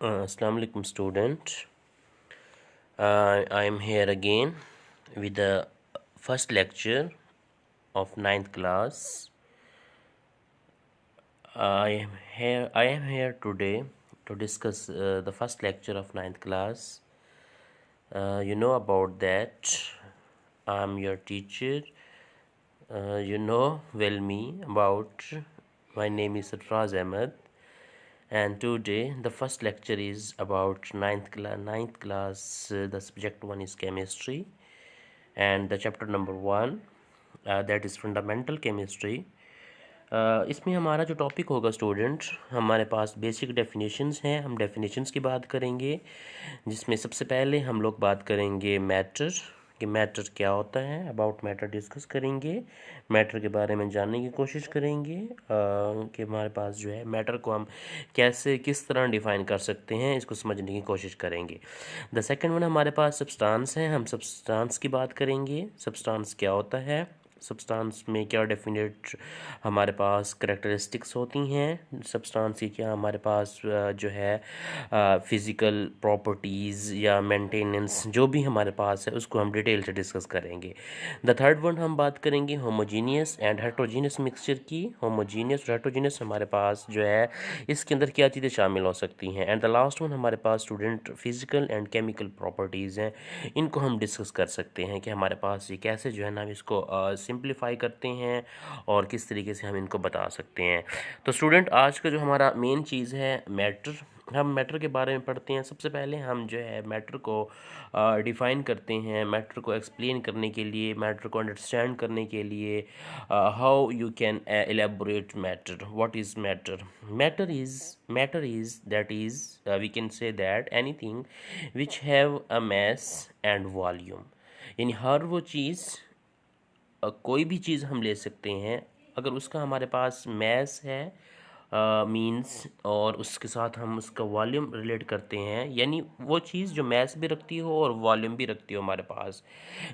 Assalamu alaikum student. I am here again with the first lecture of ninth class. I am here today to discuss the first lecture of ninth class. You know about that. I am your teacher. You know well me about. My name is Sarfraz Ahmed, and today the first lecture is about ninth class. The subject one is chemistry, and the chapter number one that is fundamental chemistry. इसमें हमारा जो topic होगा student, हमारे पास basic definitions हैं। हम definitions की बात करेंगे, जिसमें सबसे पहले हम लोग बात करेंगे मैटर, कि मैटर क्या होता है। अबाउट मैटर डिस्कस करेंगे, मैटर के बारे में जानने की कोशिश करेंगे कि हमारे पास जो है मैटर को हम कैसे किस तरह डिफ़ाइन कर सकते हैं, इसको समझने की कोशिश करेंगे। द सेकंड वन हमारे पास सब्सटेंस है। हम सब्सटेंस की बात करेंगे, सब्सटेंस क्या होता है, सब्सटेंस में क्या डेफिनेट हमारे पास करेक्टरिस्टिक्स होती हैं, सब्सटेंस की क्या हमारे पास जो है फिज़िकल प्रॉपर्टीज़ या मेंटेनेंस जो भी हमारे पास है उसको हम डिटेल से डिस्कस करेंगे। द थर्ड वन हम बात करेंगे होमोजीनियस एंड हेट्रोजीनियस मिक्सचर की। होमोजीनियस और हेट्रोजीनियस हमारे पास जो है इसके अंदर क्या चीज़ें शामिल हो सकती हैं। एंड द लास्ट वन हमारे पास student physical and chemical properties हैं, इनको हम डिस्कस कर सकते हैं कि हमारे पास ये कैसे जो है ना हम इसको सिंप्लीफाई करते हैं और किस तरीके से हम इनको बता सकते हैं। तो स्टूडेंट आज का जो हमारा मेन चीज़ है मैटर, हम मैटर के बारे में पढ़ते हैं। सबसे पहले हम जो है मैटर को डिफ़ाइन करते हैं। मैटर को एक्सप्लेन करने के लिए, मैटर को अंडरस्टैंड करने के लिए, how you can elaborate matter. What is matter? Matter is that is we can say that anything which have a mass and volume. यानी हर वो चीज़, कोई भी चीज़ हम ले सकते हैं, अगर उसका हमारे पास मैस है मींस और उसके साथ हम उसका वॉल्यूम रिलेट करते हैं, यानी वो चीज़ जो मैस भी रखती हो और वॉल्यूम भी रखती हो हमारे पास।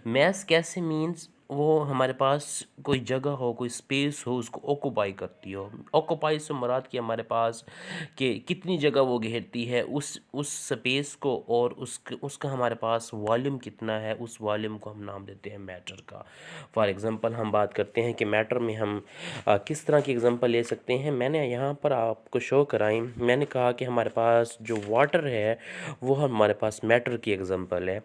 मैस कैसे मींस वो हमारे पास कोई जगह हो, कोई स्पेस हो, उसको ऑक्यूपाई करती हो। ऑक्यूपाई से मुराद कि हमारे पास कि कितनी जगह वो घेरती है उस स्पेस को, और उसका हमारे पास वॉल्यूम कितना है, उस वॉल्यूम को हम नाम देते हैं मैटर का। फॉर एग्ज़ाम्पल हम बात करते हैं कि मैटर में हम किस तरह की एग्ज़ाम्पल ले सकते हैं। मैंने यहाँ पर आपको शो कराई, मैंने कहा कि हमारे पास जो वाटर है वो हमारे पास मैटर की एग्ज़ाम्पल है।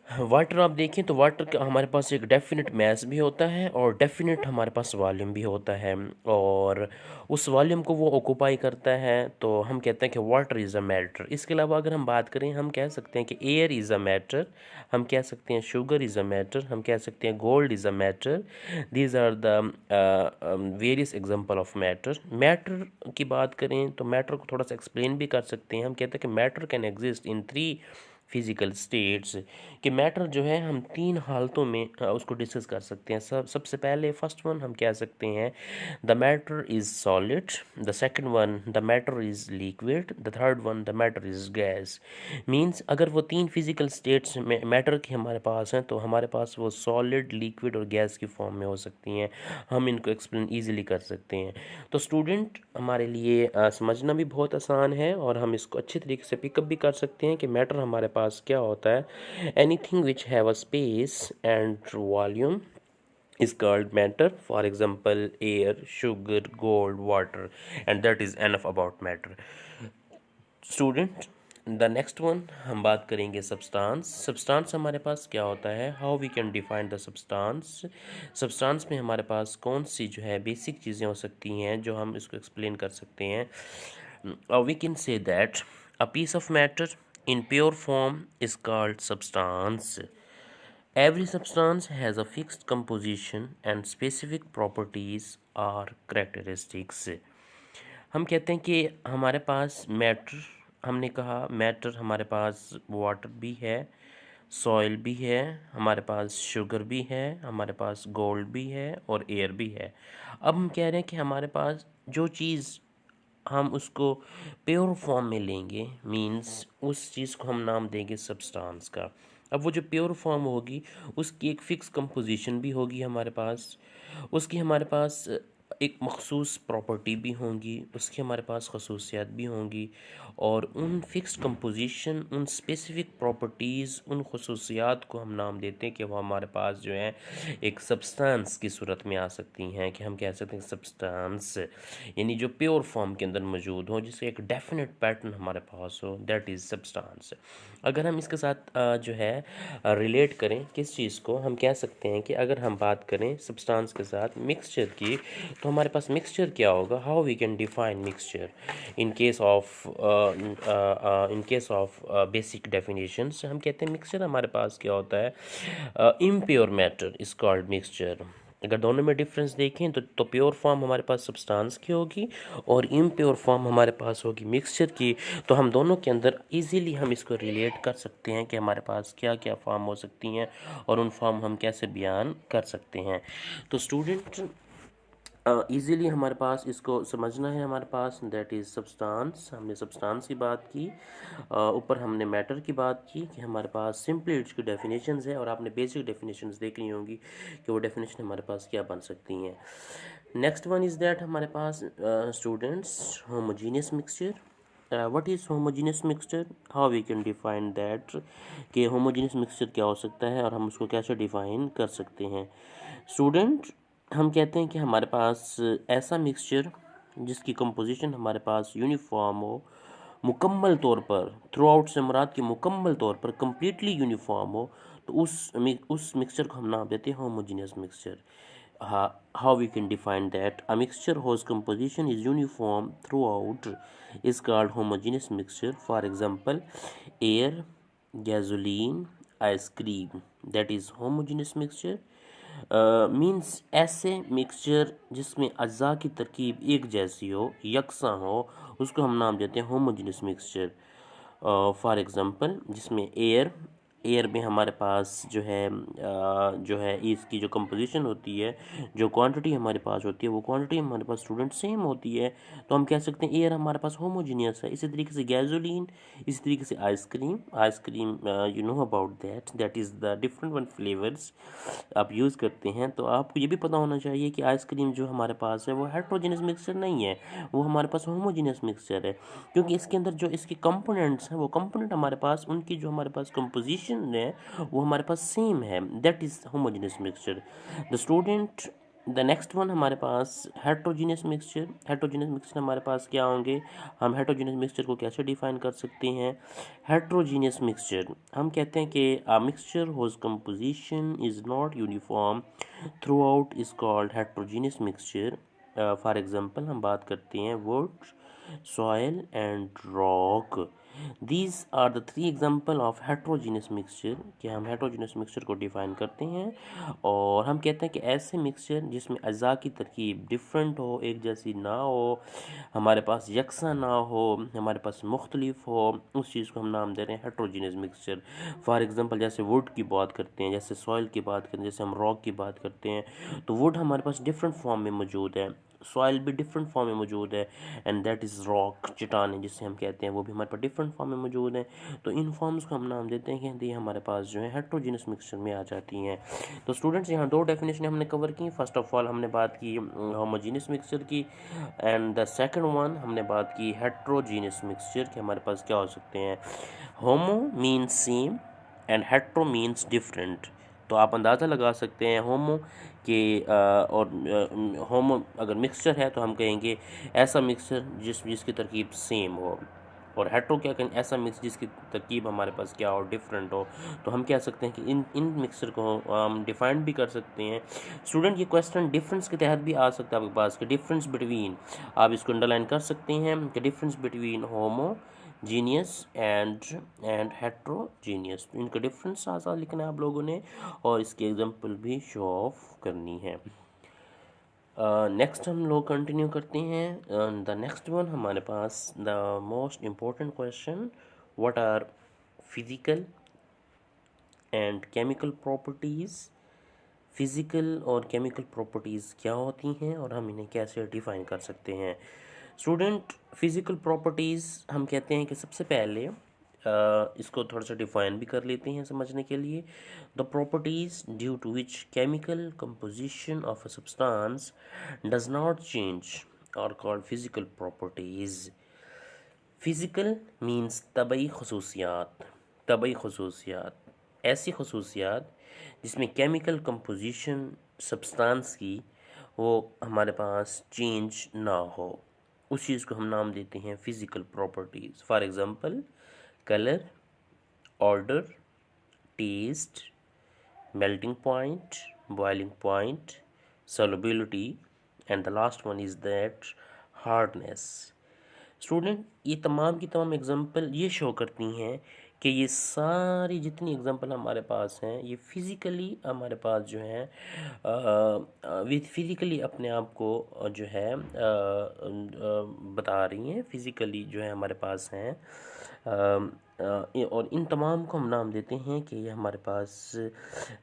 वाटर आप देखें तो वाटर का हमारे पास एक डेफिनेट मैस भी होता है और डेफिनेट हमारे पास वॉल्यूम भी होता है, और उस वॉल्यूम को वो ऑक्यूपाई करता है, तो हम कहते हैं कि वाटर इज़ अ मैटर। इसके अलावा अगर हम बात करें, हम कह सकते हैं कि एयर इज़ अ मैटर, हम कह सकते हैं शुगर इज़ अ मैटर, हम कह सकते हैं gold is a matter. These are the various example of matter. Matter की बात करें तो मैटर को थोड़ा सा एक्सप्लेन भी कर सकते हैं। हम कहते हैं कि matter can exist in three physical states, कि मैटर जो है हम तीन हालतों में उसको डिस्कस कर सकते हैं। सबसे पहले फर्स्ट वन हम कह सकते हैं the matter is solid, the second one the matter is liquid, the third one the matter is gas. Means अगर वो तीन फिजिकल स्टेट्स में मैटर की हमारे पास हैं तो हमारे पास वो सॉलिड, लिक्विड और गैस की फॉर्म में हो सकती हैं। हम इनको एक्सप्लेन ईजिली कर सकते हैं। तो स्टूडेंट हमारे लिए समझना भी बहुत आसान है और हम इसको अच्छे तरीके से पिकअप भी कर सकते हैं कि मैटर हमारे पास क्या होता है। Anything which have a space and volume is called matter. For example, air, sugar, gold, water, and that is enough about matter. Student the next one हम बात करेंगे सब्सटेंस। सब्सटेंस हमारे पास क्या होता है, how we can define the substance. Substance में हमारे पास कौन सी जो है बेसिक चीज़ें हो सकती हैं जो हम इसको एक्सप्लेन कर सकते हैं। We can say that a piece of matter in pure form is called substance. Every substance has a fixed composition and specific properties or characteristics. हम कहते हैं कि हमारे पास मैटर, हमने कहा मैटर हमारे पास वाटर भी है, सॉइल भी है, हमारे पास शुगर भी है, हमारे पास गोल्ड भी है और एयर भी है। अब हम कह रहे हैं कि हमारे पास जो चीज़ हम उसको प्योर फॉर्म में लेंगे, मींस उस चीज़ को हम नाम देंगे सब्सटेंस का। अब वो जो प्योर फॉर्म होगी उसकी एक फ़िक्स कंपोजिशन भी होगी हमारे पास, उसकी हमारे पास एक मखसूस प्रॉपर्टी भी होंगी, उसकी हमारे पास खसूसियात भी होंगी, और उन फिक्स कंपोजिशन, उन स्पेसिफ़िक प्रॉपर्टीज़, उन खसूसियात को हम नाम देते हैं कि वो हमारे पास जो है एक सब्सटेंस की सूरत में आ सकती हैं, कि हम कह सकते हैं सब्सटेंस यानी जो प्योर फॉर्म के अंदर मौजूद हो, जिससे एक डेफिनेट पैटर्न हमारे पास हो, दैट इज़ सब्सटेंस। अगर हम इसके साथ जो है रिलेट करें किस चीज़ को, हम कह सकते हैं कि अगर हम बात करें सब्सटेंस के साथ मिक्सचर की, तो हमारे पास मिक्सचर क्या होगा, how we can define mixture in case of basic definition. हम कहते हैं मिक्सचर हमारे पास क्या होता है, impure matter is called mixture. अगर दोनों में डिफरेंस देखें तो प्योर फॉर्म हमारे पास सब्सटेंस की होगी और इम्प्योर फॉर्म हमारे पास होगी मिक्सचर की। तो हम दोनों के अंदर इजीली हम इसको रिलेट कर सकते हैं कि हमारे पास क्या क्या फॉर्म हो सकती हैं और उन फॉर्म हम कैसे बयान कर सकते हैं। तो स्टूडेंट इजीली हमारे पास इसको समझना है, हमारे पास दैट इज़ सब्सटेंस। हमने सब्सटेंस की बात की, ऊपर हमने मैटर की बात की कि हमारे पास सिंपली इसकी डेफिनेशंस है, और आपने बेसिक डेफिनेशंस देखनी होंगी कि वो डेफिनेशन हमारे पास क्या बन सकती हैं। नेक्स्ट वन इज़ दैट हमारे पास students homogeneous mixture. What is homogeneous mixture, how we can define that, कि होमोजीनियस मिक्सचर क्या हो सकता है और हम उसको कैसे डिफाइन कर सकते हैं। स्टूडेंट हम कहते हैं कि हमारे पास ऐसा मिक्सचर जिसकी कंपोजिशन हमारे पास यूनिफॉर्म हो, मुकम्मल तौर पर, थ्रू आउट से मुराद की मुकम्मल तौर पर कंप्लीटली यूनिफॉर्म हो, तो उस मिक्सचर को हम नाम देते हैं homogeneous mixture. How we can define that, a mixture whose composition is uniform throughout is called homogeneous mixture. For example, air, gasoline, ice cream, that is homogeneous mixture. Means ऐसे mixture जिसमें अज़ा की तरकीब एक जैसी हो, यकसा हो, उसको हम नाम देते हैं होमोजेनियस मिक्सचर। फॉर एग्ज़ाम्पल, जिसमें एयर में हमारे पास जो है इसकी जो कंपोजिशन होती है, जो क्वांटिटी हमारे पास होती है, वो क्वांटिटी हमारे पास स्टूडेंट सेम होती है, तो हम कह सकते हैं एयर हमारे पास होमोजीनियस है। इसी तरीके से गैसोलीन, इसी तरीके से ice cream you know about that is the different one flavours आप यूज़ करते हैं। तो आपको ये भी पता होना चाहिए कि आइसक्रीम जो हमारे पास है वो हेट्रोजीनियस मिक्सचर नहीं है, वो हमारे पास होमोजीनियस मिक्सचर है, क्योंकि इसके अंदर जो इसके कंपोनेंट्स हैं, वो कंपोनेंट हमारे पास, उनकी जो हमारे पास कंपोजिशन है वो हमारे पास सेम है, that is homogeneous mixture. The student the next one हमारे पास हेट्रोजीनियस मिक्सचर। हेट्रोजीनियस मिक्सचर हमारे पास क्या होंगे, हम हेट्रोजीनियस मिक्सचर को कैसे डिफाइन कर सकते हैं। हेट्रोजीनियस मिक्सचर हम कहते हैं कि a mixture whose composition is not uniform throughout is called heterogeneous mixture. For example हम बात करते हैं wood, soil and rock. These are the three example of heterogeneous mixture, कि हम heterogeneous mixture को डिफाइन करते हैं, और हम कहते हैं कि ऐसे मिक्सचर जिसमें अज़ा की तरकीब डिफरेंट हो, एक जैसी ना हो, हमारे पास यकसा ना हो, हमारे पास मुख्तलिफ हो, उस चीज़ को हम नाम दे रहे हैं हेट्रोजीनियस मिक्सचर। फॉर एग्जांपल, जैसे वुड की बात करते हैं, जैसे सॉइल की बात करते हैं, जैसे हम रॉक की बात करते हैं, तो वुड हमारे पास डिफरेंट फॉर्म में मौजूद है, सॉइल भी डिफरेंट फॉर्म में मौजूद है, एंड दैट इज़ रॉक, चट्टान जिसे हम कहते हैं, वो भी हमारे पास डिफरेंट फॉर्म में मौजूद है। तो इन फॉर्म्स को हम नाम देते हैं कि ये हमारे पास जो है हेट्रोजीनियस मिक्सचर में आ जाती हैं। तो स्टूडेंट्स यहाँ दो डेफिनेशन हमने कवर की। फर्स्ट ऑफ ऑल हमने बात की होमोजीनियस मिक्सचर की, एंड द सेकंड वन हमने बात की हेट्रोजीनियस मिक्सचर के हमारे पास क्या हो सकते हैं। होमो means same and hetero means different. तो आप अंदाज़ा लगा सकते हैं होमो के और होमो अगर मिक्सचर है तो हम कहेंगे ऐसा मिक्सचर जिसकी तरकीब सेम हो, और हेट्रो क्या कहें, ऐसा मिक्स जिसकी तरकीब हमारे पास क्या हो, डिफरेंट हो। तो हम कह सकते हैं कि इन मिक्सचर को हम डिफाइन भी कर सकते हैं। स्टूडेंट ये क्वेश्चन डिफरेंस के तहत भी आ सकता है आपके पास, कि डिफरेंस बिटवीन, आप इसको अंडरलाइन कर सकते हैं कि difference between homo genius and heterogeneous, इनका डिफरेंस साथ साथ लिखना है आप लोगों ने, और इसकी एग्जांपल भी शो ऑफ करनी है। नेक्स्ट हम लोग कंटिन्यू करते हैं। द नेक्स्ट वन हमारे पास the most important question, what are physical and chemical properties. Physical और केमिकल प्रॉपर्टीज़ क्या होती हैं और हम इन्हें कैसे डिफ़ाइन कर सकते हैं। स्टूडेंट फिज़िकल प्रॉपर्टीज़ हम कहते हैं कि सबसे पहले इसको थोड़ा सा डिफाइन भी कर लेते हैं समझने के लिए। The properties due to which chemical composition of a substance does not change are called physical properties. Physical means तबई खसूसियात, तबई खसूसियात, ऐसी खसूसियात जिसमें केमिकल कंपोजिशन सब्सटेंस की वो हमारे पास चेंज ना हो, उस चीज़ को हम नाम देते हैं physical properties. For example colour, order, taste, melting point, boiling point, solubility, and the last one is that hardness। Student ये तमाम की तमाम एग्जांपल ये शो करती हैं कि ये सारी जितनी एग्जांपल हमारे पास हैं ये फिज़िकली हमारे पास जो है फिज़िकली अपने आप को जो है बता रही हैं, फिज़िकली जो है हमारे पास हैं। और इन तमाम को हम नाम देते हैं कि ये हमारे पास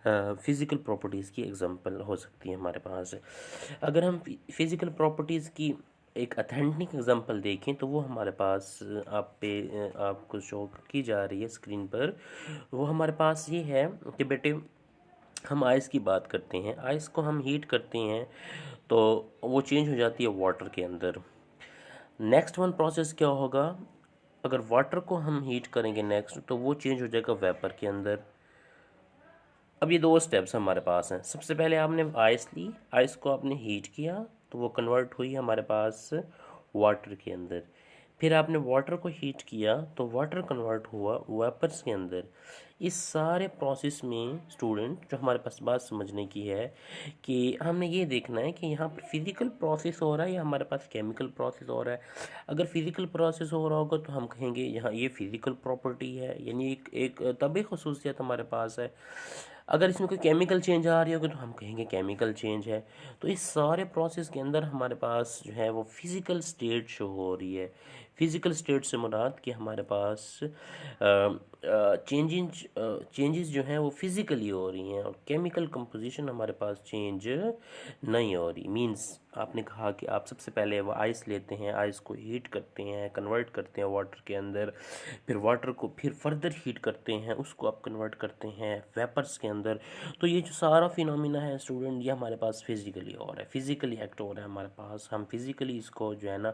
फ़िज़िकल प्रॉपर्टीज़ की एग्जांपल हो सकती है हमारे पास। अगर हम फ़िज़िकल प्रॉपर्टीज़ की एक अथेंटिक एग्जांपल देखें तो वो हमारे पास आपको शो की जा रही है स्क्रीन पर। वो हमारे पास ये है कि बेटे हम आइस की बात करते हैं, आइस को हम हीट करते हैं तो वो चेंज हो जाती है वाटर के अंदर। नेक्स्ट वन प्रोसेस क्या होगा, अगर वाटर को हम हीट करेंगे नेक्स्ट तो वो चेंज हो जाएगा वेपर के अंदर। अब ये दो स्टेप्स हमारे पास हैं। सबसे पहले आपने आइस ली, आइस को आपने हीट किया तो वो कन्वर्ट हुई हमारे पास वाटर के अंदर। फिर आपने वाटर को हीट किया तो वाटर कन्वर्ट हुआ वेपर्स के अंदर। इस सारे प्रोसेस में स्टूडेंट जो हमारे पास बात समझने की है कि हमने ये देखना है कि यहाँ पर फिज़िकल प्रोसेस हो रहा है या हमारे पास केमिकल प्रोसेस हो रहा है। अगर फिज़िकल प्रोसेस हो रहा होगा तो हम कहेंगे यहाँ ये फिज़िकल प्रॉपर्टी है, यानी एक तभी खसूसियत हमारे पास है। अगर इसमें कोई केमिकल चेंज आ रही होगी तो हम कहेंगे केमिकल चेंज है। तो इस सारे प्रोसेस के अंदर हमारे पास जो है वो फिज़िकल स्टेट शो हो रही है। फिज़िकल स्टेट से मुराद कि हमारे पास चेंजेस जो हैं वो फिज़िकली हो रही हैं और केमिकल कंपोजिशन हमारे पास चेंज नहीं हो रही। मींस आपने कहा कि आप सबसे पहले वो आइस लेते हैं, आइस को हीट करते हैं, कन्वर्ट करते हैं वाटर के अंदर, फिर वाटर को फिर फर्दर हीट करते हैं, उसको आप कन्वर्ट करते हैं वेपर्स के अंदर। तो ये जो सारा फिनोमिना है स्टूडेंट ये हमारे पास फिज़िकली हो रहा है, फिज़िकली एक्ट हो रहा है हमारे पास। हम फिज़िकली इसको जो है ना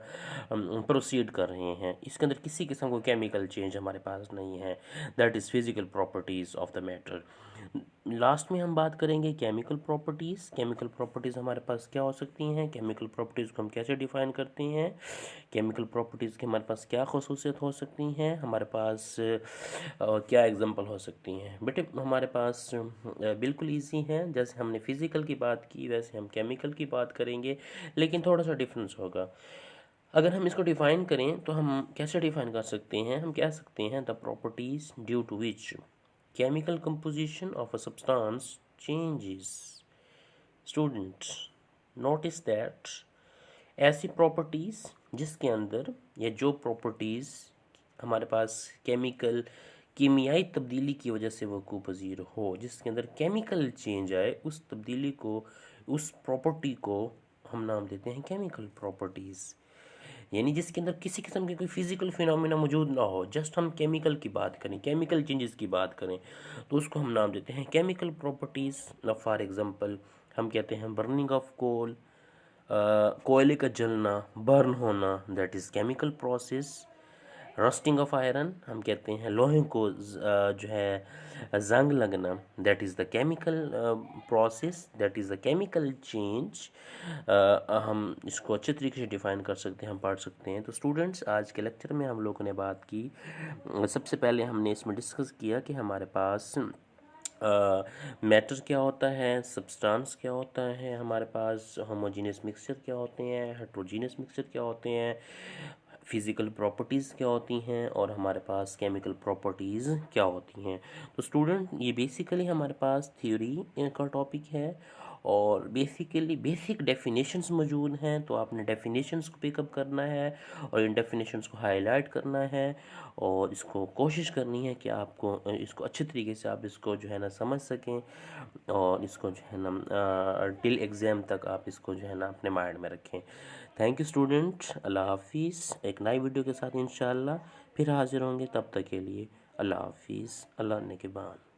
प्रोसीड कर रहे हैं, इसके अंदर किसी किस्म को केमिकल चेंज हमारे पास नहीं है। That is physical properties of the matter. Last में हम बात करेंगे केमिकल प्रॉपर्टीज़। केमिकल प्रॉपर्टीज़ हमारे पास क्या हो सकती हैं, केमिकल प्रॉपर्टीज़ को हम कैसे डिफ़ाइन करते हैं, केमिकल प्रॉपर्टीज़ के हमारे पास क्या खसूसियत हो सकती हैं, हमारे पास क्या एग्जांपल हो सकती हैं। बेटे हमारे पास बिल्कुल इजी है, जैसे हमने फ़िज़िकल की बात की वैसे हम केमिकल की बात करेंगे, लेकिन थोड़ा सा डिफरेंस होगा। अगर हम इसको डिफ़ाइन करें तो हम कैसे डिफ़ाइन कर सकते हैं, हम कह सकते हैं the properties due to which chemical composition of a substance changes. Students notice that ऐसी प्रॉपर्टीज़ जिसके अंदर या जो प्रॉपर्टीज़ हमारे पास कीमियाई तब्दीली की वजह से वक़ू पज़ीर हो, जिसके अंदर केमिकल चेंज आए, उस तब्दीली को, उस प्रॉपर्टी को हम नाम देते हैं केमिकल प्रॉपर्टीज़। यानी जिसके अंदर किसी किस्म की कोई फिज़िकल फिनोमिना मौजूद ना हो, जस्ट हम केमिकल की बात करें, केमिकल चेंजेस की बात करें तो उसको हम नाम देते हैं केमिकल प्रॉपर्टीज़। फॉर एग्जांपल हम कहते हैं बर्निंग ऑफ कोल, कोयले का जलना, बर्न होना, that is chemical process. Rusting of iron हम कहते हैं लोहे को जो है जंग लगना, that is the chemical process, that is the chemical change. हम इसको अच्छे तरीके से डिफ़ाइन कर सकते हैं, हम पढ़ सकते हैं। तो स्टूडेंट्स आज के लेक्चर में हम लोगों ने बात की, सबसे पहले हमने इसमें डिस्कस किया कि हमारे पास मैटर क्या होता है, सब्सटेंस क्या होता है, हमारे पास होमोजीनियस मिक्सचर क्या होते हैं, हेट्रोजीनियस मिक्सचर क्या होते हैं, फिज़िकल प्रॉपर्टीज़ क्या होती हैं और हमारे पास केमिकल प्रॉपर्टीज़ क्या होती हैं। तो स्टूडेंट ये बेसिकली हमारे पास थ्योरी का टॉपिक है और बेसिकली बेसिक डेफिनेशंस मौजूद हैं, तो आपने डेफिनेशंस को पिकअप करना है और इन डेफिनेशंस को हाईलाइट करना है और इसको कोशिश करनी है कि आपको इसको अच्छे तरीके से आप इसको जो है ना समझ सकें और इसको जो है ना टिल एग्ज़ाम तक आप इसको जो है ना अपने माइंड में रखें। थैंक यू स्टूडेंट, अल्लाह हाफिज़। एक नई वीडियो के साथ इंशाल्लाह फिर हाजिर होंगे, तब तक के लिए अल्लाह हाफिज़, अल्लाह ने के बाद।